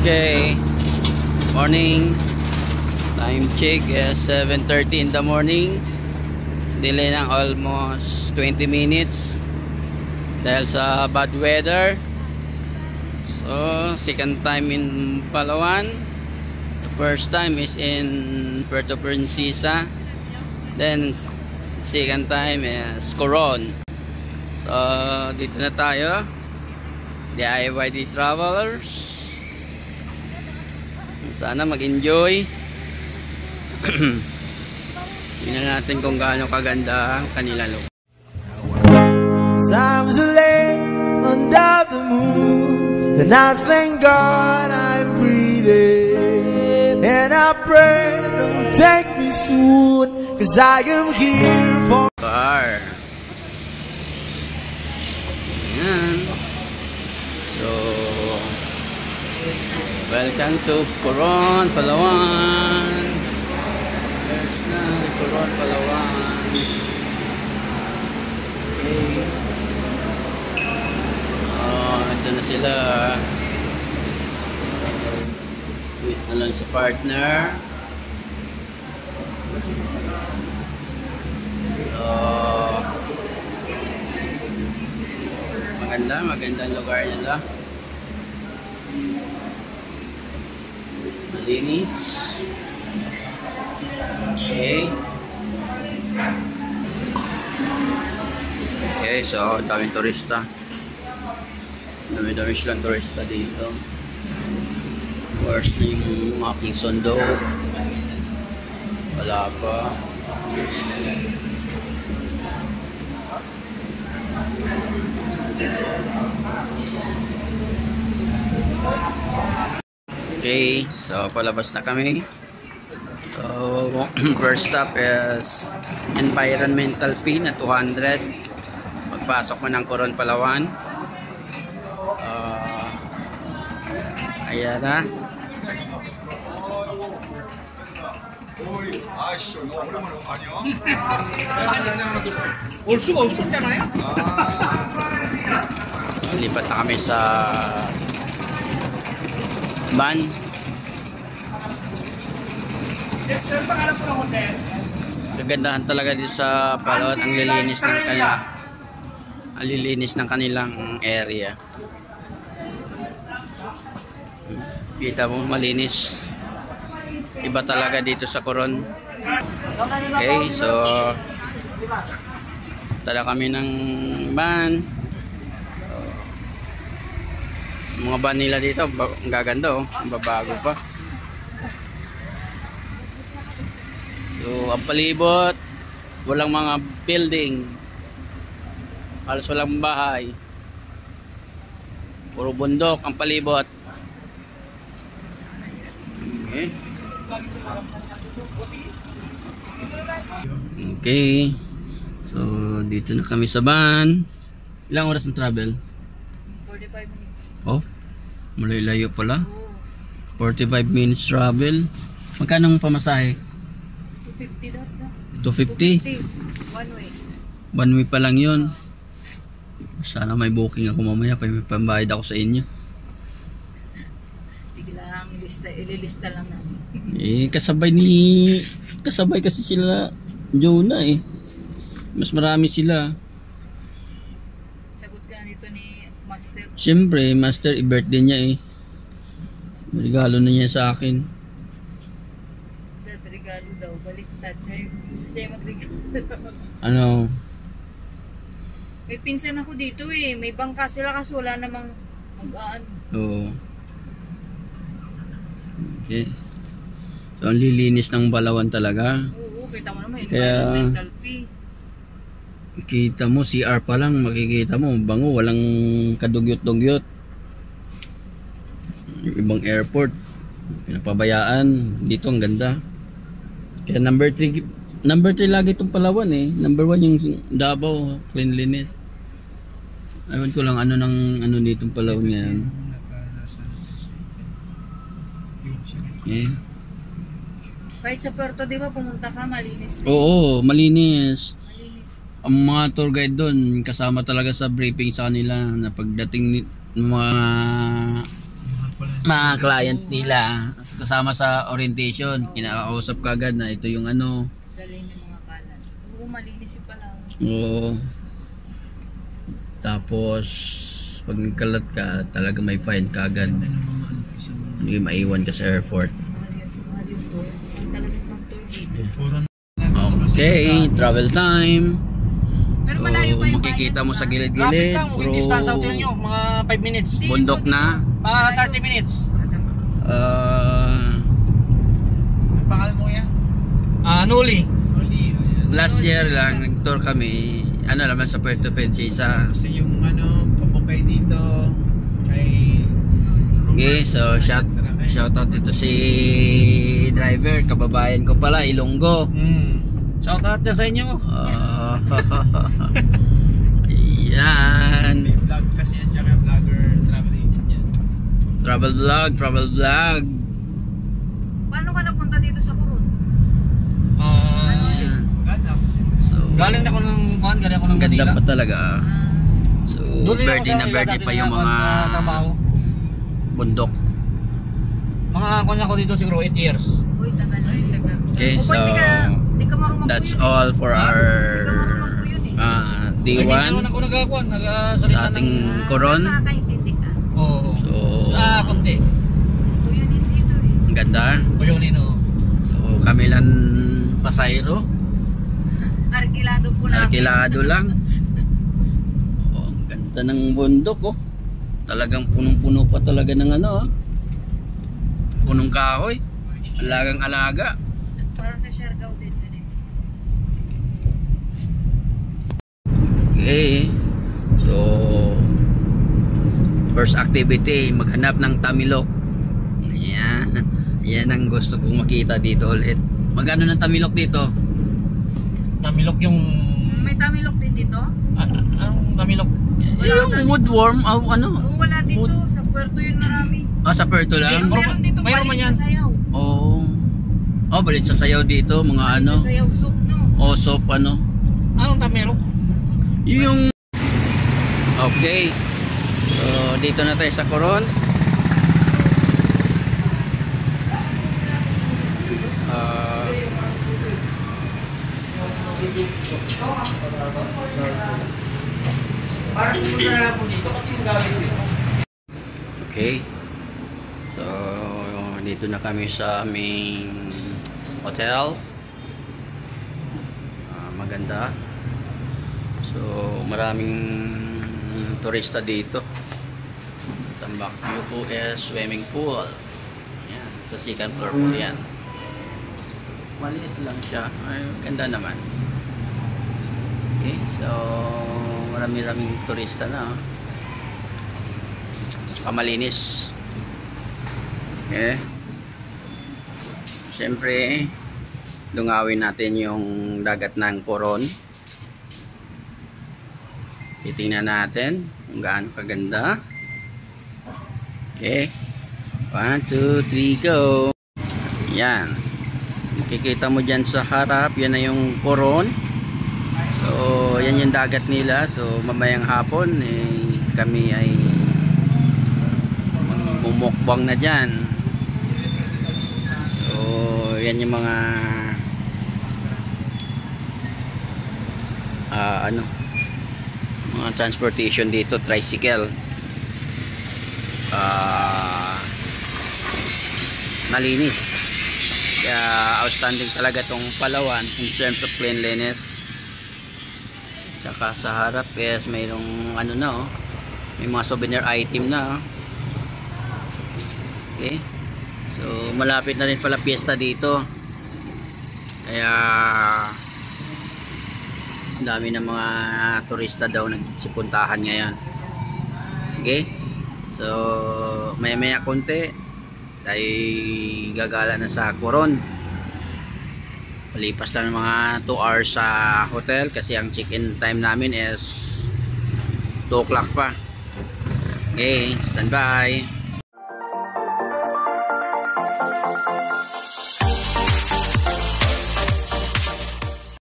Okay, morning. Time check is 7:30 in the morning. Delay ng almost 20 minutes dahil sa bad weather. So, second time in Palawan. The first time is in Puerto Princesa. Then, second time is Coron. So, dito na tayo. DIYD Travelers. Sana mag-enjoy. Tingnan natin kung gaano kaganda ang kanila look. Times are late under the moon, and I thank God I'm breathing, and I pray don't take me soon, 'cause I am here for car. Ayan. So, welcome to Coron, Palawan. There's na Coron, Palawan. Okay. Ito na sila. Wait na lang sa partner. Magandang lugar nila. Malinis. Okay. Okay, so daming turista. Dami-dami silang turista dito. Where's na yung aking sundo? Wala pa. Okay, so palabas na kami. So, first stop is environmental fee na 200. Pagpasok mo ng Coron, Palawan. Ayan na. 올 수가 없었잖아요. Lipat na kami sa van. Kagandahan talaga dito sa Palawan, ang lilinis ng kanila. Ang lilinis ng kanilang area. Kita mo malinis. Iba talaga dito sa Coron. Okay, so tala kami ng van. Mga van nila dito, ang gaganda oh, ang babago pa. So, ang palibot, walang mga building. Halos walang bahay. Puro bundok ang palibot. Okay. Okay. So, dito na kami sa van. Ilang oras ng travel? 45 minutes. Oh, malayo pala. 45 minutes travel. Magkano ang pamasahe? 250 daw. 250? 250. One way. One way pa lang yun. Sana may booking ako mamaya. Pambayad ako sa inyo. Sige lang, ililista lang namin. Kasabay kasi sila Jonah eh. Mas marami sila. Sagot ka nito ni Master. Siyempre, Master, i-birthday niya eh. Regalo na niya sa akin. Regalo daw, baliktad siya. Gusto siya magregalo. Ano? May pinsan ako dito eh. May bangka sila kasi wala namang mag-aan. Oo. Okay. So, ang lilinis ng Palawan talaga. Oo, kita mo naman. Kaya, environmental fee. kita mo, CR pa lang, makikita mo, bango, walang kadugyot-dugyot. Ibang airport, pinapabayaan. Dito, ang ganda. Kaya number 3 lagi itong Palawan eh. Number 1 yung Davao, cleanliness. Ewan ko lang ano ditong Palawan ngayon. Eh. Kahit sa Puerto, di ba, pumunta ka, malinis din. Oo, malinis. Malinis. Ang mga tour guide doon, kasama talaga sa briefing sa kanila na pagdating ng mga mga client nila kasama sa orientation, kinakausap kagad na ito yung ano. Dalhin yung mga kalat. Oo, malinis yung pala. Oo. Tapos pag nagkalat ka, talaga may fine kagad. Hindi maiwan ka sa airport. Talagang mag-tour dito. Okay, travel time. Pero malayo pa yung makikita mo sa Lapit gilid-gilid. lang, yung distance sa hotel nyo, mga 5 minutes. Bundok na. 30 minutes. Ang pangalan mo yan? Nuli. Last year lang, nag-tour kami. Ano naman sa Puerto Princesa. Gusto yung ano, pabukay dito kay... Okay, so shout out dito si driver, kababayan ko pala, Ilonggo. Shout out na sa inyo. Ayan. May vlog kasi yan siya, kaya vlogger, travel agent yan. Travel vlog. Paano ka napunta dito sa Coron? Ayan. Ganda ako siya. So, Galing ako ng ang ganda Manila. pa talaga. So, Doon din ako birthday na sa birthday dati pa yung na mga trabaho. bundok. Mga kunya ko dito siguro 8 years. Uy, tagal na. Okay, so di ka marunong that's magkuyon. all for our Hindi day 1 ako nagakuan, sa nagasalita ating ng... Coron. Nakakaintindi ka. Oo. So, Konti. Kuyunin dito eh. ang ganda. Kuyunin, oo. So, kami lang pasayro. Arkilado po namin. Arkilado lang. Oh, ang ganda ng bundok, oh. Talagang punong-puno pa talaga ng ano, ah. Punong kahoy. Alagang alaga. Parang sa Siargao din. Okay. So, first activity, maghanap ng tamilok. Ayan. Yan ang gusto kong makita dito ulit. Magkano ng tamilok dito? Tamilok yung... May tamilok din dito? Anong tamilok? Yung woodworm, ano? Oo, wala dito. Sa Puerto yun marami. Sa Puerto lang? Meron dito Mayroon man balik yan. sa sayaw. Oo. Oh, balit sa sayaw dito, mga ano. Sa sayaw soup, no? Osop, ano. Anong tamilok? Yung... Okay. So, dito na tayo sa Coron. Okay. So, dito na kami sa aming hotel. Maganda. So, maraming turista dito. Tambak view po is swimming pool. Yan, sa second floor po yan. Maliit lang siya. Ay, ganda naman. Okay, so marami-raming turista na. Malinis. Okay. Siyempre, dungawin natin yung dagat ng Coron. Titingnan natin kung gaano kaganda. Okay. 1, 2, 3, go! Yan. Makikita mo dyan sa harap. Yan na yung Coron. So, yan yung dagat nila. So, mamayang hapon, kami ay bumukbang na dyan. So, yan yung mga mga transportation dito, tricycle. Malinis. Kaya outstanding talaga tong Palawan in terms of cleanliness. Tsaka sa harap is mayroong ano na, oh, may mga souvenir item na, oh. Okay. So malapit na rin pala piyesta dito. Kaya dami ng mga turista daw nagsipuntahan ngayon. Okay. So maya-maya konti tayo gagala na sa Coron. Palipas lang ng mga 2 hours sa hotel kasi ang check-in time namin is 2 o'clock pa. Okay, stand by.